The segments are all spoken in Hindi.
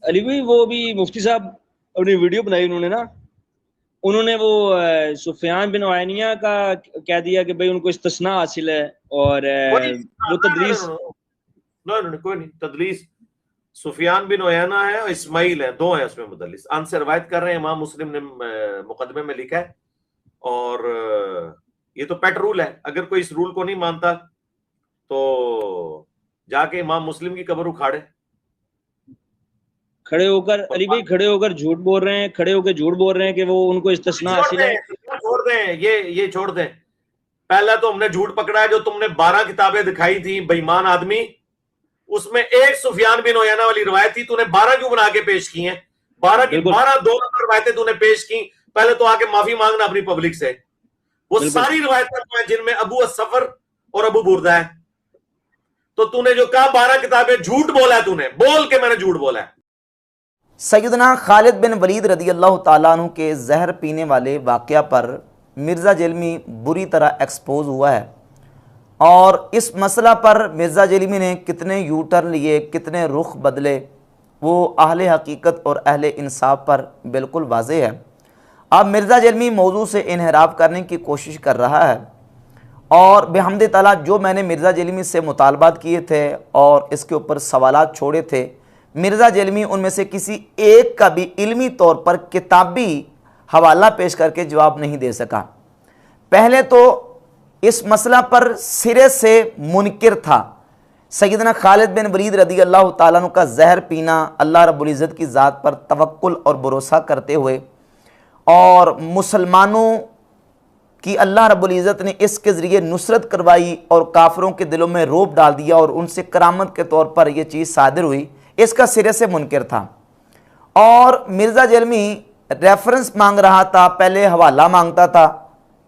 अली भाई वो भी मुफ्ती साहब अपनी वीडियो बनाई उन्होंने ना, उन्होंने वो सुफियान बिन उयैनिया का कह दिया कि भाई उनको इस्तिस्ना हासिल है, और कोई वो तदरीस। कोई नहीं तदलीस। सुफियान बिन उयैना है और इस्माइल है, दो है उसमें मुदल्लिस। अन से रवायत कर रहे हैं, इमाम मुस्लिम ने मुकदमे में लिखा है। और ये तो पेट रूल है, अगर कोई इस रूल को नहीं मानता तो जाके इमाम मुस्लिम की कब्र उखाड़े। खड़े होकर अली भाई, खड़े होकर झूठ बोल रहे हैं, खड़े होकर झूठ बोल रहे हैं कि वो उनको इस्तिस्ना छोड़ हासिल है। दें, छोड़ दें, ये छोड़ दें। पहला तो हमने झूठ पकड़ा है, जो तुमने 12 किताबें दिखाई थी बेईमान आदमी, उसमें एक सुफियान बिन उयैना वाली रवायत थी, तूने 12 क्यों बना के पेश की हैं? 12 की बिल्कुल 12 दो नंबर रवायतें तूने पेश की। पहले तो आके माफी मांगना अपनी पब्लिक से। वो बिल्कुल। सारी रवायतें तो हैं जिनमें अबू सफर और अबू बुरदा है। तो तूने जो कहा 12 किताबें, झूठ बोला है, तूने बोल के मैंने झूठ बोला है। सैयदना खालिद बिन वलीद रदी अल्लाह ताला अन्हु के जहर पीने वाले वाक़या पर मिर्ज़ा जेलमी बुरी तरह एक्सपोज हुआ है, और इस मसला पर मिर्ज़ा जेलमी ने कितने यू टर्न लिए, कितने रुख बदले, वो अहले हकीकत और अहले इंसाफ पर बिल्कुल वाज़ेह है। अब मिर्ज़ा जेलमी मौजू से इनहराफ करने की कोशिश कर रहा है, और बेहमद ताला जो मैंने मिर्ज़ा जेलमी से मुतालबात किए थे और इसके ऊपर सवालात छोड़े थे, मिर्ज़ा जेलमी उनमें से किसी एक का भी इल्मी तौर पर किताबी हवाला पेश करके जवाब नहीं दे सका। पहले तो इस मसला पर सिरे से मुनकिर था। सैयदना खालिद बिन वलीद रदी अल्लाह ताला अन्हु का जहर पीना अल्लाह रब्बुल इज़्ज़त की ज़ात पर तवक्कुल और भरोसा करते हुए, और मुसलमानों कि अल्लाह रब्बुल इज़्ज़त ने इसके ज़रिए नुसरत करवाई और काफिरों के दिलों में रोब डाल दिया और उनसे करामत के तौर पर यह चीज़ सादिर हुई, इसका सिरे से मुनकिर था। और मिर्ज़ा जेलमी रेफरेंस मांग रहा था, पहले हवाला मांगता था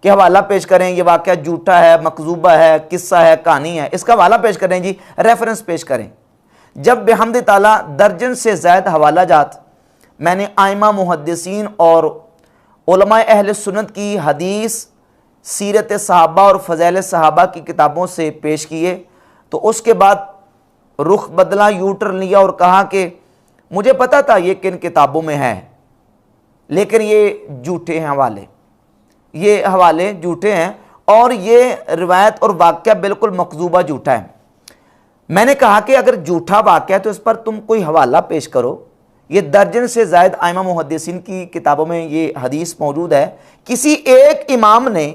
कि हवाला पेश करें, ये वाक़या झूठा है, मकजूबा है, किस्सा है, कहानी है, इसका हवाला पेश करें जी, रेफरेंस पेश करें। जब बेहमद ताला दर्जन से ज़ायद हवाला जात मैंने आइमा मुहद्दिसीन और उलमा अहले सुन्नत की हदीस, सीरत सहाबा और फ़ज़ाइल सहाबा की किताबों से पेश किए, तो उसके बाद रुख बदला, यूटर लिया और कहा कि मुझे पता था ये किन किताबों में है, लेकिन ये झूठे हैं हवाले, ये हवाले झूठे हैं और ये रिवायत और वाक़या बिल्कुल मकजूबा झूठा है। मैंने कहा कि अगर झूठा वाक़या है तो इस पर तुम कोई हवाला पेश करो। ये दर्जन से ज़ायद आइमा मुहद्दिसीन की किताबों में ये हदीस मौजूद है, किसी एक इमाम ने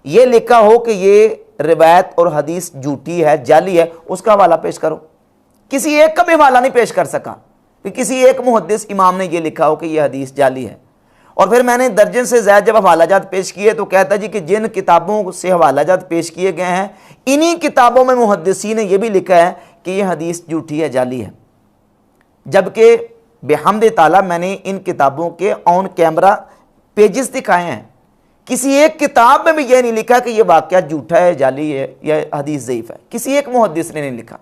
ये लिखा हो कि ये रिवायत और हदीस झूठी है, जाली है, उसका हवाला पेश करो। किसी एक का भी हवाला नहीं पेश कर सका कि किसी एक मुहद्दिस इमाम ने ये लिखा हो कि ये हदीस जाली है। और फिर मैंने दर्जन से ज़्यादा जब हवालाजात पेश किए तो कहता जी कि जिन किताबों से हवालाजात पेश किए गए हैं, इन्हीं किताबों में मुहद्दिसीन ने यह भी लिखा है कि यह हदीस झूठी है, जाली है। जबकि बेहमद ताला मैंने इन किताबों के ऑन कैमरा पेजेस दिखाए हैं, किसी एक किताब में भी यह नहीं लिखा कि यह वाक़या झूठा है, जाली है या हदीस ज़ईफ़ है। किसी एक मुहद्दिस ने नहीं लिखा।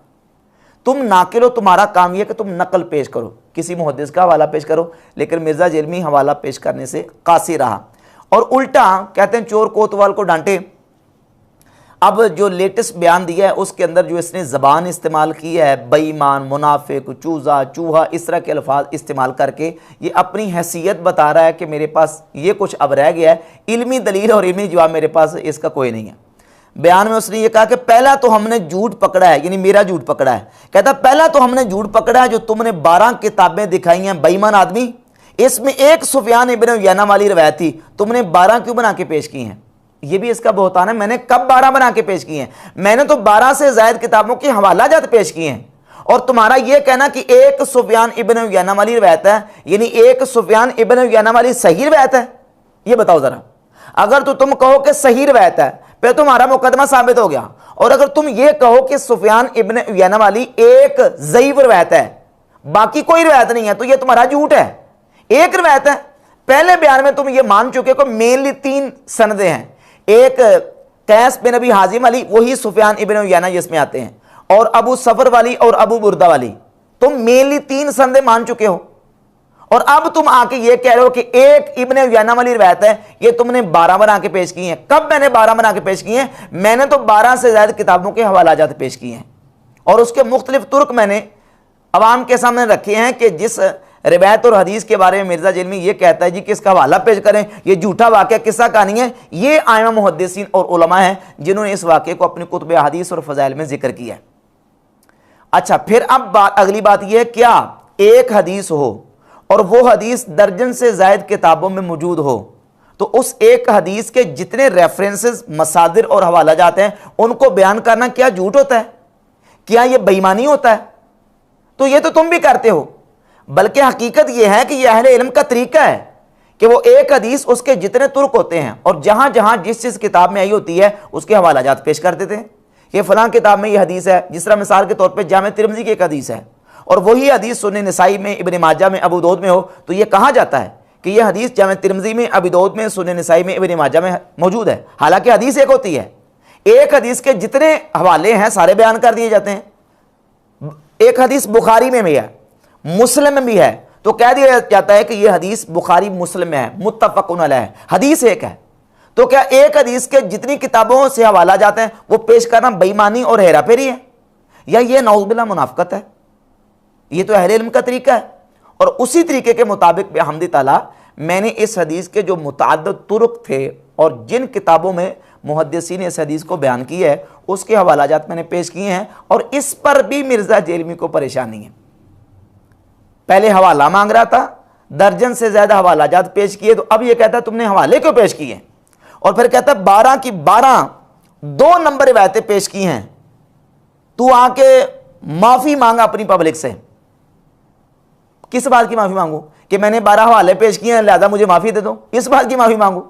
तुम नाकिल हो, तुम्हारा काम यह कि तुम नकल पेश करो, किसी मुहद्दिस का हवाला पेश करो। लेकिन मिर्ज़ा जेलमी हवाला पेश करने से कासिर रहा और उल्टा कहते हैं चोर कोतवाल को डांटे। अब जो लेटेस्ट बयान दिया है उसके अंदर जो इसने ज़बान इस्तेमाल की है, बेईमान, मुनाफिक, चूज़ा, चूहा, इस तरह के अल्फाज इस्तेमाल करके ये अपनी हैसियत बता रहा है कि मेरे पास ये कुछ अब रह गया है, इल्मी दलील और इल्मी जवाब मेरे पास इसका कोई नहीं है। बयान में उसने ये कहा कि पहला तो हमने झूठ पकड़ा है, यानी मेरा झूठ पकड़ा है। कहता पहला तो हमने झूठ पकड़ा है जो तुमने 12 किताबें दिखाई हैं बेईमान आदमी, इसमें एक सुफियान इब्न उयैना वाली रवायत थी, तुमने 12 क्यों बना के पेश की हैं? ये भी इसका बहतान है। मैंने कब 12 बना के पेश किए हैं? मैंने तो 12 से ज़ायद किताबों के हवालाजात पेश किए हैं। और तुम्हारा यह कहना कि एक सुफियान इब्न उयैना वाली रवायत है, यानी एक सुफियान इब्न उयैना वाली सही रवायत है, ये बताओ जरा। अगर तो तुम कहो कि सही रवायत है फिर तुम्हारा मुकदमा साबित हो गया, और अगर तुम ये कहो कि सुफियान इब्न उयैना वाली एक ज़ईफ़ रवायत है, बाकी कोई रवायत नहीं है, तो ये तुम्हारा झूठ है। एक रवायत है, पहले बयान में तुम ये मान चुके हो मेनली 3 सनदे हैं, एक कैस बिन अबी हाजिम वाली, वही सुफियान इब्न उयैना जिसमें आते हैं, और अबू सफर वाली और अबू बुरदा वाली, तुम मेनली 3 सनदे मान चुके हो। और अब तुम आके ये कह रहे हो कि एक इब्न उयैना वाली रवायत है, ये तुमने 12 बना के पेश की हैं। कब मैंने 12 बना के पेश किए हैं? मैंने तो 12 से ज्यादा किताबों के हवालाजात पेश किए हैं और उसके मुख्तलिफ तुर्क मैंने अवाम के सामने रखे हैं कि जिस रिवायत और हदीस के बारे में मिर्ज़ा जेलमी ये कहता है जी कि इसका हवाला पेश करें, ये झूठा वाक़या किस्सा कहानी है। ये आइमा मुहद्दिसीन और उलमा हैं जिन्होंने इस वाक़े को अपनी कुतुब हदीस और फ़ज़ाइल में जिक्र किया है। अच्छा, फिर अब अगली बात यह है, क्या एक हदीस हो और वो हदीस दर्जन से ज़ायद किताबों में मौजूद हो तो उस एक हदीस के जितने रेफरेंसेस, मसादिर और हवाला जाते हैं उनको बयान करना क्या झूठ होता है? क्या ये बेईमानी होता है? तो ये तो तुम भी करते हो, बल्कि हकीकत यह है कि यह अहले इल्म का तरीका है कि वो एक हदीस उसके जितने तुर्क होते हैं और जहां जहां जिस जिस किताब में आई होती है उसके हवाला जात पेश कर देते हैं। ये फलां किताब में ये हदीस है, जिस तरह मिसाल के तौर पे जामे तिरमिज़ी की एक हदीस है और वही हदीस सुन्नी निसाई में, इब्न माजा में, अबू दाऊद में हो तो ये कहा जाता है कि यह हदीस जामे तिरमिज़ी में, अबू दाऊद में, सुन्नी निसाई में, इब्न माजा में मौजूद है। हालांकि हदीस एक होती है, एक हदीस के जितने हवाले हैं सारे बयान कर दिए जाते हैं। एक हदीस बुखारी में भी है, मुस्लिम में भी है, तो कह दिया जाता है कि यह हदीस बुखारी मुस्लिम में है, मुत्तफ़क़ुन अलैह है, हदीस एक है। तो क्या एक हदीस के जितनी किताबों से हवाला जाते हैं वो पेश करना बेईमानी और हेरा फेरी है, या ये नौज़ुबिल्लाह मुनाफ़क़त है? ये तो अहले इल्म का तरीका है। और उसी तरीके के मुताबिक बिहम्दि ताला मैंने इस हदीस के जो मुतअद्दिद तुरुक थे और जिन किताबों में मुहद्दिसीन ने इस हदीस को बयान किया है उसके हवालाजात मैंने पेश किए हैं, और इस पर भी मिर्ज़ा जेलमी को परेशानी है। पहले हवाला मांग रहा था, दर्जन से ज़्यादा हवालाजात पेश किए, तो अब यह कहता तुमने हवाले क्यों पेश किए? और फिर कहता 12 की 12 2 नंबर रिवायतें पेश की हैं, तू आके माफ़ी मांगा अपनी पब्लिक से। किस बात की माफ़ी मांगू कि मैंने 12 हवाले पेश किए हैं लिहाजा मुझे माफ़ी दे दो, इस बात की माफ़ी मांगू?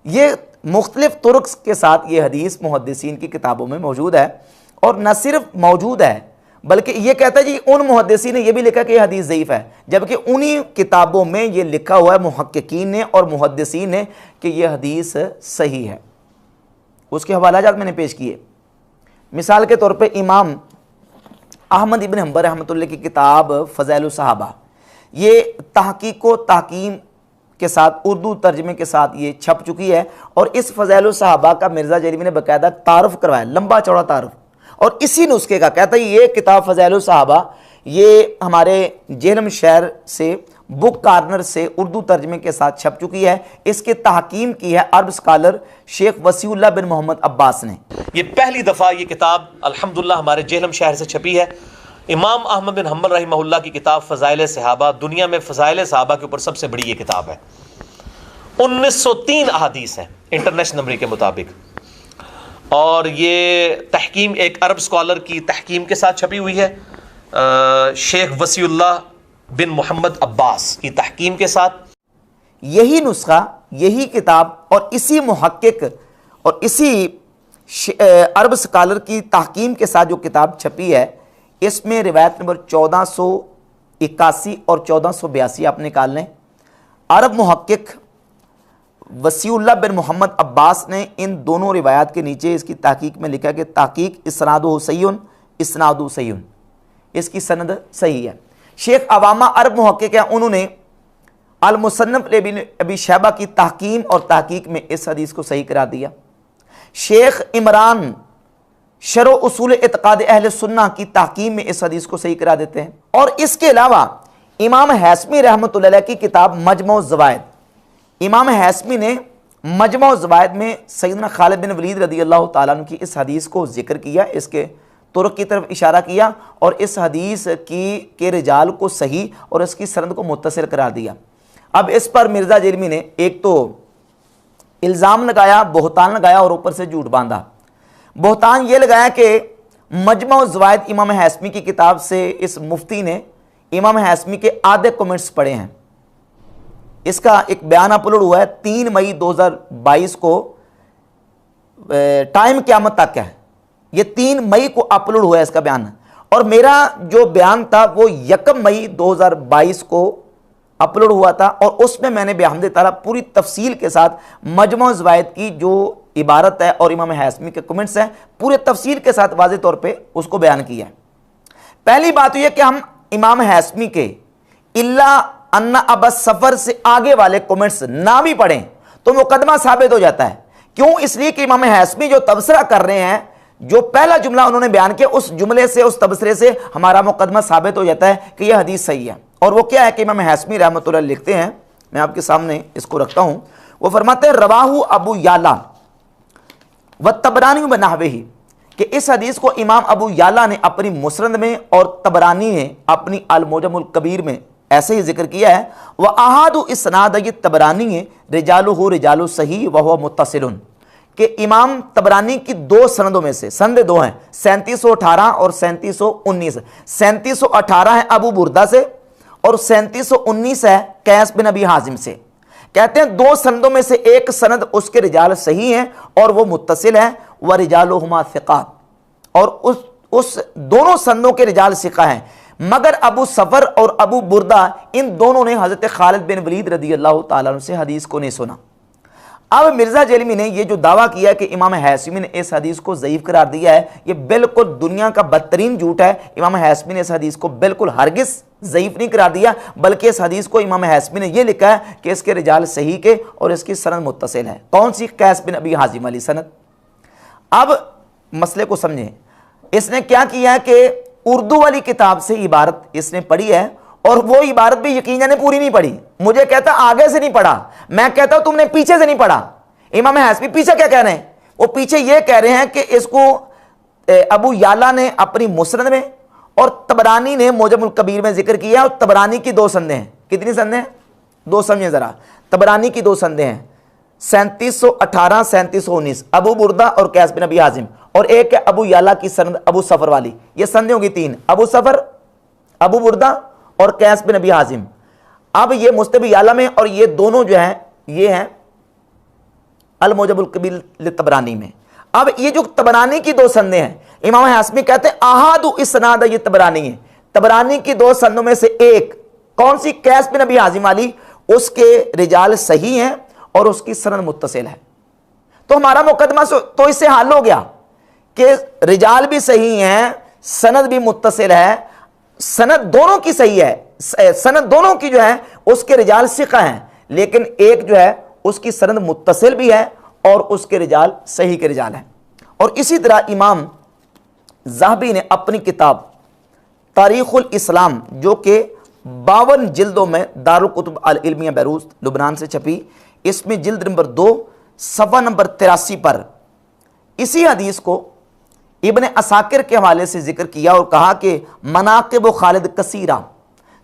ये मुख्तलिफ तुरुक के साथ ये हदीस मुहद्दिसीन की किताबों में मौजूद है, और न सिर्फ मौजूद है बल्कि ये कहता है जी उन मुहद्दिसीन ने यह भी लिखा कि यह हदीस ज़ईफ़ है, जबकि उन्हीं किताबों में ये लिखा हुआ है मुहक्किकीन ने और मुहद्दिसीन ने कि यह हदीस सही है। उसके हवालाजात मैंने पेश किए। मिसाल के तौर पे इमाम अहमद इब्न हंबल रहमतुल्लाह की किताब फ़ज़ाइलुस सहाबा, ये तहक़ीक़ व तहकीम के साथ उर्दू तर्जमे के साथ ये छप चुकी है, और इस फ़ज़ाइलुस सहाबा का मिर्ज़ा जेलमी ने बाकायदा तारुफ़ करवाया, लंबा चौड़ा तारुफ़, और इसी नुस्खे का कहता है ये किताब फ़ज़ाइलुस सहाबा ये हमारे जेहलम शहर से बुक कार्नर से उर्दू तर्जमे के साथ छप चुकी है। इसके तहकीम की है अरब स्कॉलर शेख वसीउल्लाह बिन मोहम्मद अब्बास ने। ये पहली दफ़ा ये किताब अल्हम्दुलिल्लाह हमारे जेहलम शहर से छपी है। इमाम अहमद बिन हंबल रहमहुल्लाह की किताब फ़ज़ाइल सहाबा, दुनिया में फ़ज़ाइल सहाबा के ऊपर सबसे बड़ी ये किताब है। 1903 अहादीस है इंटरनेशनल नंबर के मुताबिक, और ये तहकीम एक अरब स्कॉलर की तहकीम के साथ छपी हुई है, शेख वसीउल्लाह बिन मोहम्मद अब्बास की तहकीम के साथ। यही नुस्खा, यही किताब और इसी मुहक्किक और इसी अरब स्कॉलर की तहकीम के साथ जो किताब छपी है, इसमें रिवायत नंबर 1481 और 1482 आप निकाल लें। अरब मुहक्किक वसीउल्लाह बिन मोहम्मद अब्बास ने इन दोनों रिवायात के नीचे इसकी तहकीक में लिखा कि तहकीक इस्नादुहु सहीहुन, इस्नादुहु सहीहुन, इसकी सनद सही है। शेख अवामा अरब मुहक्किक हैं, उन्होंने अल मुसन्नफ अबी शैबा की तहकीम और तहकीक में इस हदीस को सही करा दिया। शेख इमरान शरो उसूल इत्क़ाद अहले सुन्ना की तहकीम में इस हदीस को सही करा देते हैं। और इसके अलावा इमाम हैसमी रहमतुल्लाह अलैह की किताब मजमू ज़वाइद, इमाम हैसमी ने मजमू ज़वाइद में सैयदना खालिद बिन वलीद रज़ियल्लाहु ताला अन्हु की इस हदीस को जिक्र किया, इसके तुरुक की तरफ इशारा किया और इस हदीस के रिजाल को सही और इसकी सनद को मुत्तसिल करार दिया। अब इस पर मिर्ज़ा जेलमी ने एक तो इल्ज़ाम लगाया, बोहतान लगाया और ऊपर से झूठ बांधा। बोहतान ये लगाया कि मजमू ज़वाइद इमाम हैसमी की किताब से इस मुफ्ती ने इमाम हैसमी के आधे कमेंट्स पढ़े हैं। इसका एक बयान अपलोड हुआ है 3 मई 2022 को, टाइम क़यामत तक है, ये 3 मई को अपलोड हुआ है इसका बयान। और मेरा जो बयान था वो 1 मई 2022 को अपलोड हुआ था, और उसमें मैंने बिहम्दिल्लाह ताला पूरी तफसील के साथ मजमू ज़वाइद की जो इबारत है और इमाम हैसमी के कमेंट्स हैं पूरे तफसील के साथ वाज़ेह तौर पे उसको बयान किया है। पहली बात यह कि हम इमाम हैसमी के इल्ला अन्ना अबस सफ़र से आगे वाले कमेंट्स ना भी पढ़ें तो मुकदमा साबित हो जाता है। क्यों? इसलिए कि इमाम हैसमी जो तबसरा कर रहे हैं, जो पहला जुमला उन्होंने बयान किया उस जुमले से, उस तबसरे से हमारा मुकदमा साबित हो जाता है कि यह हदीस सही है। और वो क्या है कि इमाम हाशमी रहमतुल्लाह लिखते हैं, मैं आपके सामने इसको रखता हूं। वो फरमाते हैं रवाहू अबू याला व तबरानी व नहवेही, कि इस हदीस को इमाम अबू याला ने अपनी मुस्नद में और तबरानी ने अपनी अल मुजमुल कबीर में ऐसे ही जिक्र किया है। वह अहादु इसनाद ये तबरानी है रिजालुहु रिजालु सही व हुवा मुत्तसिलुन, कि इमाम तबरानी की दो सनदों में से, संदे दो हैं 3718 और 3719। 3718 है अबू बुरदा से और 3719 है कैस बिन अबी हाजिम से। कहते हैं दो सनदों में से एक सनद उसके रिजाल सही हैं और वो मुत्तसिल है, व रिजालुहुमा सिक़ात, और उस दोनों सनदों के रिजाल सिक़ा हैं। मगर अबू सफर और अबू बुरदा इन दोनों ने हजरत खालिद बिन वलीद रदी अल्लाह ताला अन्हु से हदीस को नहीं सुना। अब मिर्जा जेलमी ने यह जो दावा किया कि इमाम हाशमी ने इस हदीस को ज़ईफ करार दिया है, यह बिल्कुल दुनिया का बदतरीन झूठ है। इमाम हाशमी ने इस हदीस को बिल्कुल हरगिज़ ज़ईफ नहीं करार दिया, बल्कि इस हदीस को इमाम हाशमी ने यह लिखा है कि इसके रिजाल सही के और इसकी सनद मुत्तसिल है। कौन सी? कैस बिन अबी हाजिम वाली सनद। अब मसले को समझें, इसने क्या किया कि उर्दू वाली किताब से इबारत इसने पढ़ी है और वो इबारत भी यकीनन पूरी नहीं पढ़ी। मुझे कहता आगे से नहीं पढ़ा, मैं कहता हूं तुमने पीछे से नहीं पढ़ा। इमाम हाशमी पीछे क्या कह रहे हैं? वो पीछे ये कह रहे हैं कि इसको अबू याला ने अपनी मुस्नद में और तबरानी ने मुजमुल कबीर में जिक्र किया। और तबरानी की दो संदें हैं। कितनी संदें हैं? दो समझे जरा। तबरानी की दो संदें हैं 3718 3719, अबू बुरदा और कैस बिन अबी हाजिम, और एक है अबू याला की सनद अबू सफर वाली। ये संदें होगी तीन, अबू सफर, अबू बुरदा और कैस बिन अबी हाजिम। अब ये मुस्तब याला में, और ये दोनों जो हैं ये हैं अल मुजमुल कबीर तबरानी में। अब ये जो तबरानी की दो संदें हैं, इमाम हाशमी कहते हैं अहादु इसनाद ये तबरानी है। तबरानी की दो संदों में से एक कौन सी? कैस बिन अबी हाजिम वाली, उसके रिजाल सही हैं और उसकी सनद मुत्तसिल है। तो हमारा मुकदमा तो इससे हल हो गया कि रिजाल भी सही हैं, सनद भी मुत्तसिल है, सनद दोनों की सही है, सनद दोनों की जो है उसके रिजाल सिक़ा हैं, लेकिन एक जो है उसकी सनद मुत्तसिल भी है और उसके रिजाल सही के रिजाल हैं। और इसी तरह इमाम ज़हबी ने अपनी किताब तारीख़ुल इस्लाम, जो कि 52 जिल्दों में दारुल कुतुब अल इल्मिया बैरूत लुबनान से छपी, इसमें जिल्द नंबर 2 सफ़ा नंबर 83 पर इसी हदीस को इब्न असाकिर के हवाले से जिक्र किया और कहा कि मनाक़िब खालिद कसीरा,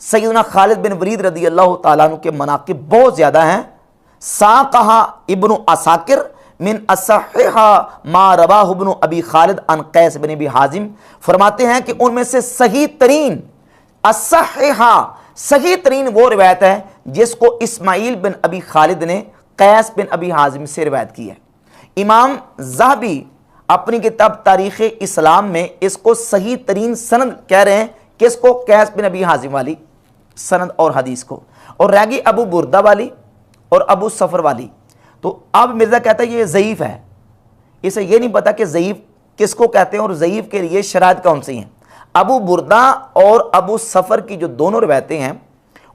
सैयदना खालिद बिन वलीद रदी अल्लाह ताला अन्हु के मनाक़िब बहुत ज़्यादा हैं। सा कहा इब्न असाकिर मिन असहिहा मा रवाहु इब्न अबी खालिद अन कैस बिन अबी हाजिम, फरमाते हैं कि उनमें से सही तरीन असहिहा, सही तरीन वो रिवायत है जिसको इस्माइल बिन अबी खालिद ने कैस बिन अबी हाजिम से रिवायत की है। इमाम ज़हबी अपनी किताब तारीख़ इस्लाम में इसको सही तरीन सनद कह रहे हैं, किसको? कैस बिन अबी हाजिम वाली सनद और हदीस को, और रह गई अबू बुरदा वाली और अबू सफ़र वाली। तो अब मिर्ज़ा कहता है ये ज़ईफ़ है, इसे ये नहीं पता कि ज़ईफ़ किसको कहते हैं और ज़ईफ़ के लिए शराइत कौन सी हैं। अबू बुरदा और अबू सफ़र की जो दोनों रवायतें हैं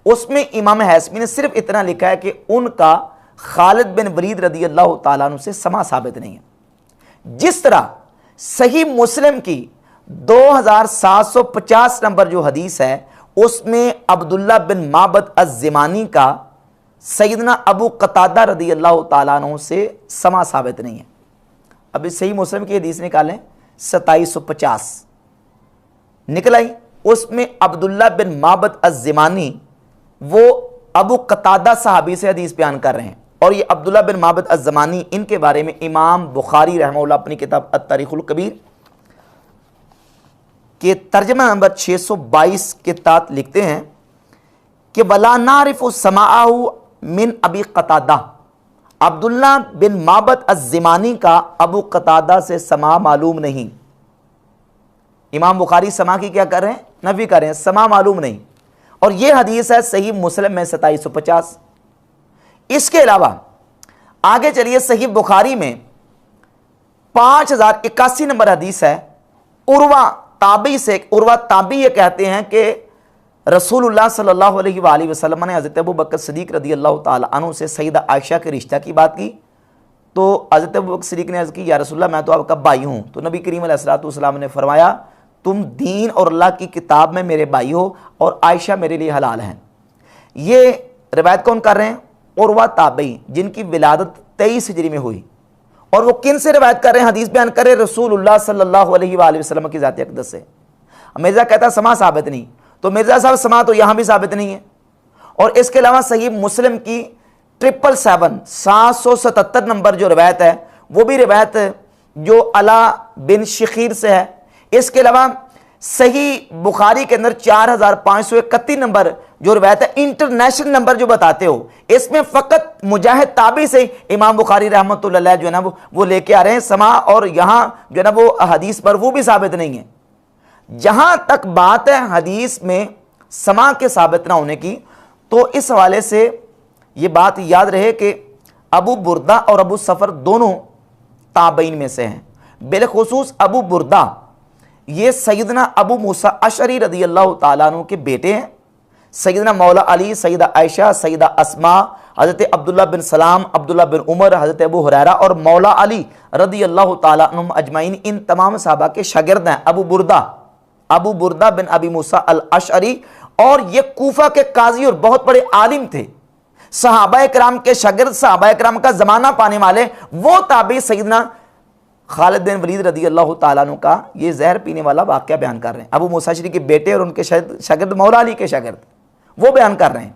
उसमें इमाम हाशमी ने सिर्फ इतना लिखा है कि उनका खालिद बिन वलीद रदी अल्लाह ताला अन्हु से समा साबित नहीं है। जिस तरह सही मुस्लिम की 2750 नंबर जो हदीस है उसमें अब्दुल्ला बिन माबद अज़्ज़मानी का सैयदना अबू कतादा रदी अल्लाह ताला अन्हु से समा साबित नहीं है। अभी सही मुस्लिम की हदीस निकालें 2750 निकल आई, उसमें अब्दुल्ला बिन माबद अज़्ज़मानी वो अबू कतादा सहाबी से हदीस बयान कर रहे हैं। और ये अब्दुल्ला बिन माबद अज़्ज़मानी, इनके बारे में इमाम बुखारी रहमहुल्लाह अपनी किताब अत-तारीख़ुल कबीर के तर्जमा नंबर 622 के तहत लिखते हैं कि वला नारिफ़ु समाअहु मिन अबी कतादा, अब्दुल्ला बिन माबद अज़्ज़मानी का अबू कतादा से समा मालूम नहीं। इमाम बुखारी समा की क्या कर रहे हैं? नफी कर रहे हैं, समा मालूम नहीं। और यह हदीस है सही मुस्लिम में 2750। इसके अलावा आगे चलिए, सही बुखारी में 5081 नंबर हदीस है उर्वा ताबी से। उर्वा ताबी ये कहते हैं कि रसूलुल्लाह सल्लल्लाहु अलैहि वसल्लम ने हज़रत अबू बकर सिद्दीक़ रदी अल्लाह ताला अन्हु से सईदा आयशा के रिश्ता की बात की तो हज़रत अबू बकर सिद्दीक़ ने अर्ज़ की, या रसूलल्लाह मैं तो आपका भाई हूँ। तो नबी करीम अलैहिस्सलाम ने फरमाया, तुम दीन और अल्लाह की किताब में मेरे भाई हो और आयशा मेरे लिए हलाल हैं। ये रिवायत कौन कर रहे हैं? उर्वा ताबई, जिनकी विलादत 23 हिजरी में हुई। और वो किन से रिवायत कर रहे हैं? हदीस बयान कर रहे हैं रसूलुल्लाह सल्लल्लाहु अलैहि वसल्लम की ज़ात अक़दस से। मिर्ज़ा कहता समा साबित नहीं, तो मिर्ज़ा साहब समा तो यहाँ भी साबित नहीं है। और इसके अलावा सही मुस्लिम की 777 नंबर जो रिवायत है, वो भी रिवायत जो अला बिन शखीर से है। इसके अलावा सही बुखारी के अंदर 4531 नंबर जो रिवायत है, इंटरनेशनल नंबर जो बताते हो, इसमें फ़कत मुजाहिद ताबी से इमाम बुखारी रहमतुल्लाह अलैह जो है ना वो लेके आ रहे हैं समा, और यहाँ जो है ना वो हदीस पर वो भी साबित नहीं है। जहां तक बात है हदीस में समा के साबित ना होने की, तो इस हवाले से ये बात याद रहे कि अबू बुर्दा और अबू सफ़र दोनों ताबईन में से हैं। बिलखुसूस अबू बुर्दा ये सैयदना अबू मूसा अशअरी रज़ियल्लाहु ताला अन्हु के बेटे हैं। सैयदना मौला अली, सैयदा आयशा, सैयदा अस्मा, हज़रत अब्दुल्लाह बिन सलाम, अब्दुल्लाह बिन उमर, हज़रत अबू हुरैरा और मौला अली रज़ियल्लाहु ताला अन्हुम अजमाइन, इन तमाम सहाबा के शागिर्द हैं अबू बुर्दा बिन अबी मूसा अल अशअरी। और ये कूफा के काजी और बहुत बड़े आलिम थे, सहाबा इकराम के शागिर्द, सहाबा इकराम का ज़माना पाने वाले वो ताबी सैयदना खालिद बिन वलीद रज़ियल्लाहु ताला अन्हु का ये जहर पीने वाला वाक़या बयान कर रहे हैं। अबू मूसा अशअरी के बेटे और उनके शागिर्द मौला अली के शागिर्द वो बयान कर रहे हैं।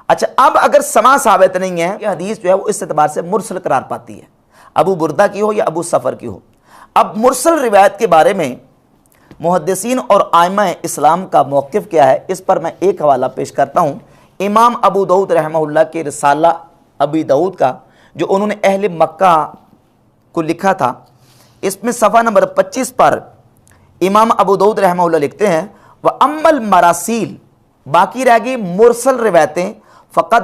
अच्छा, अब अगर समा साबित नहीं है, ये हदीस जो है वो इस एतबार से मुरसल करार पाती है, अबू बुर्दा की हो या अबू सफ़र की हो। अब मुरसल रिवायत के बारे में मुहद्दिसीन और आइमा इस्लाम का मौक़िफ़ क्या है, इस पर मैं एक हवाला पेश करता हूँ। इमाम अबू दाऊद रहमहुल्लाह के रिसाला अबी दाऊद का, जो उन्होंने अहले मक्का को लिखा था, इसमें सफ़ा नंबर 25 पर इमाम अबू दाऊद रहमहुल्लाह लिखते हैं, व अम्मल मरासील, बाकी रह गई मुरसल रिवायतें, फ़क़द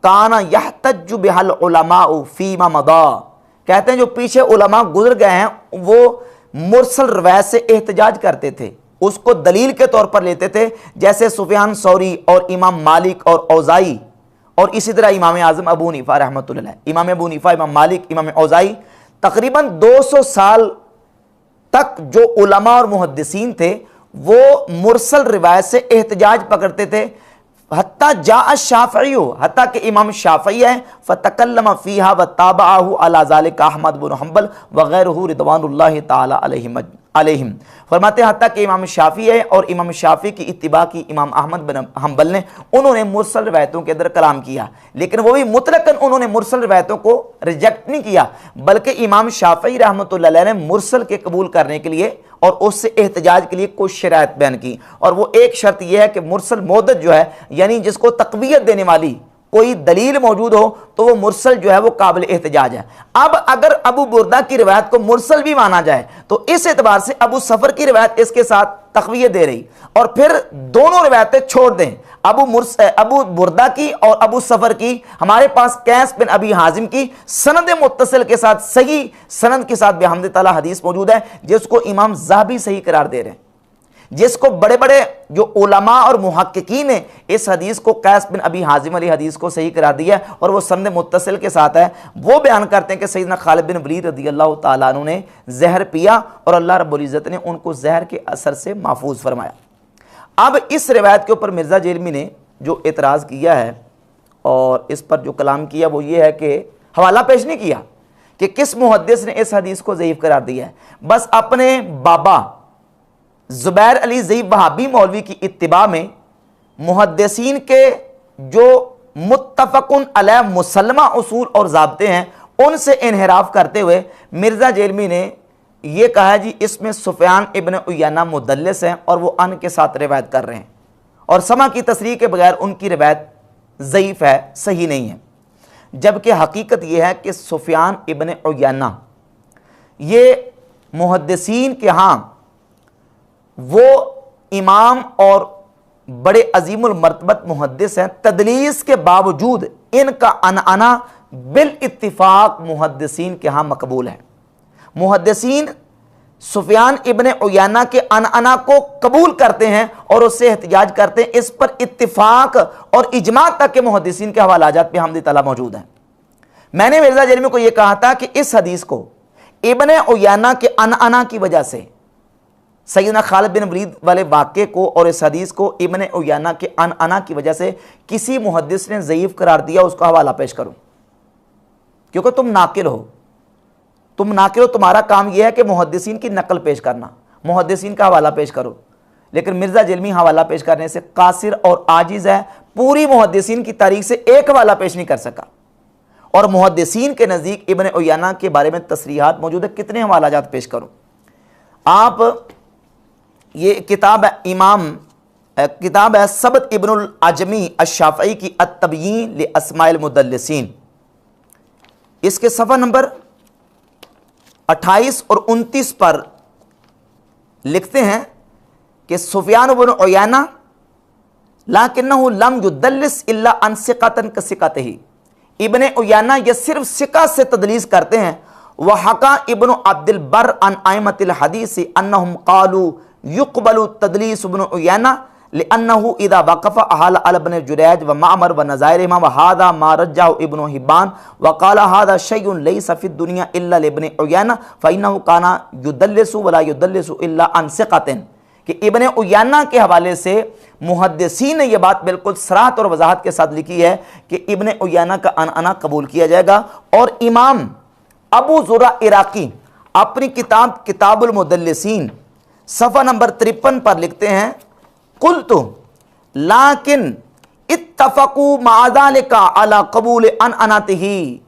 काना यहतज्जु बिहल उलमाउ फ़ीमा मदा, कहते हैं जो पीछे उलमा गुजर गए हैं वो मुरसल रिवायत से एहतजाज करते थे, उसको दलील के तौर पर लेते थे, जैसे सुफियान सौरी और इमाम मालिक और औज़ाई, और इसी तरह इमाम आज़म अबू हनीफा रहमतुल्लाह अलैह। इमाम अबू हनीफा, इमाम मालिक, इमाम औज़ाई तकरीबन 200 साल तक जो उलमा और मुहद्दिसीन थे वो मुरसल रिवायत से एहतजाज पकड़ते थे। हत्ता जा शाफ़ई हो, हत्ता कि इमाम शाफ़ई है, फ़तकल्लम फ़ीहा व ताबअहु अला ज़ालिका अहमद बिन हम्बल वग़ैरहु रिदवानुल्लाहि ताला अलैहिम। फरमाते हैं हत्ता कि इमाम शाफ़ी है और इमाम शाफ़ी की इत्तिबा की इमाम अहमद बिन हम्बल ने, उन्होंने मुरसल रिवायतों के अंदर कलाम किया, लेकिन वो भी मुतलकन उन्होंने मुरसल रिवायतों को रिजेक्ट नहीं किया, बल्कि इमाम शाफ़ई रहमतुल्लाह अलैह ने मुरसल के कबूल करने के लिए और उससे एहतजाज के लिए कुछ शराइत बयान की। और वो एक शर्त यह है कि मुरसल मोदत जो है, यानी जिसको तक़वियत देने वाली कोई दलील मौजूद हो, तो वो मुरसल जो है वो काबिल एहतजाज है। अब अगर अबू बुर्दा की रिवायत को मुरसल भी माना जाए तो इस एतबार से अबू सफ़र की रिवायत इसके साथ तक़वियत दे रही, और फिर दोनों रिवायतें छोड़ दें, अबू बुर्दा की और अबू सफ़र की, हमारे पास कैस बिन अबी हाजिम की सनद मुत्तसिल के साथ, सही सनद के साथ बिहम्द ताला हदीस मौजूद है, जिसको इमाम ज़हाबी सही करार दे रहे हैं, जिसको बड़े बड़े जो उलमा और मुहक्किकीन ने इस हदीस को कैस बिन अबी हाजिम वाली हदीस को सही करार दिया और वो सनद मुत्तसिल के साथ है। वो बयान करते हैं कि सैयदना खालिद बिन वलीद रज़ियल्लाहु ताला अन्हु ने जहर पिया और अल्लाह रब्बुल इज़्ज़त ने उनको जहर के असर से महफूज फरमाया। अब इस रिवायत के ऊपर मिर्ज़ा जेलमी ने जो एतराज़ किया है और इस पर जो कलाम किया वो ये है कि हवाला पेश नहीं किया कि किस मुहद्दिस ने इस हदीस को ज़ईफ़ करार दिया है, बस अपने बाबा ज़ुबैर अली ज़ईफ़ वहाबी मौलवी की इत्तिबा में मुहद्दिसीन के जो मुत्तफ़क़ुन अलैह मुसल्लमा उसूल और ज़ाब्ते हैं उनसे इन्हिराफ करते हुए मिर्ज़ा जेलमी ने ये कहा है जी इसमें सुफ़यान इब्न उयैना मुदल्लिस हैं और वो अन के साथ रिवायत कर रहे हैं और समा की तसरीह के बगैर उनकी रिवायत ज़ईफ़ है, सही नहीं है। जबकि हकीकत यह है कि सुफ़यान इब्न उयैना ये मुहद्दिसीन के यहाँ वो इमाम और बड़े अजीमुल मर्तबत मुहद्दिस हैं, तदलीस के बावजूद इनका अनअना बिल इत्तिफाक मुहद्दिसीन के यहाँ मकबूल है। मुहद्दिसीन सुफियान इब्न उयैना के अनअना को कबूल करते हैं और उससे एहतजाज करते हैं, इस पर इत्तिफाक और इजमा तक के मुहद्दिसीन के हवालाजात पे हमदी तला मौजूद हैं। मैंने मिर्जा जेलमी को यह कहा था कि इस हदीस को इब्ने उयाना के अनअना की वजह से, सैयदना खालिद बिन वलीद वाले वाक़े को और इस हदीस को इब्ने उयाना के अनअना की वजह से किसी मुहद्दिस ने ज़ईफ़ करार दिया, उसका हवाला पेश करूं, क्योंकि तुम नाकिल हो, तुम्हारा काम यह है कि मुहद्दिसीन की नकल पेश करना, मुहद्दिसीन का हवाला पेश करो। लेकिन मिर्जा जेलमी हवाला पेश करने से कासिर और आजिज़ है, पूरी मुहद्दिसीन की तारीख से एक हवाला पेश नहीं कर सका। और मुहद्दिसीन के नज़दीक इब्ने उयाना के बारे में तसरीहात मौजूद है, कितने हवालाजात पेश करूं। आप ये किताब है सबत इब्नुल अजमी अश-शाफ़ई की अत-तबयीन लि अस्माइल मुदल्लिसीन, इसके सफ़ा नंबर 28 और 29 पर लिखते हैं कि सुफियान इब्न उयाना लाकिन्नहु लम युदल्लिस इल्ला अन सिक़तन कसिक़तिही, इब्ने उयाना ये सिर्फ सिका से तदलीस करते हैं। वह हका इब्नु अब्दुल बर अन अइमतिल हदीस अन्नहुम क़ालू युक़बलु तदलीस इब्नु उयाना लिअन्नहु इज़ा वक़फ़ अहल अल इब्न जुरैज व मामर व नज़ाइरिहिमा व हाज़ा मा रज्जहु इब्नु हिब्बान व क़ाल हाज़ा शैउन लैसा फ़िद दुनिया इल्ला लिब्न उयाना फ़इन्नहु काना युदल्लिसु व ला युदल्लिसु इल्ला अन सिक़तिन, कि इब्ने उयाना के हवाले से मुहद्दिसीन ने यह बात बिल्कुल सराहत और वजाहत के साथ लिखी है कि इब्ने उयाना का अनअना कबूल किया जाएगा। और इमाम अबू ज़ुरा इराकी अपनी किताब किताबुल मुदल्लिसीन सफ़ा नंबर 53 पर लिखते हैं, कुल्तु लाकिन इत्तफ़क़ू मअ ज़ालिका अला क़बूल अनअनतिही,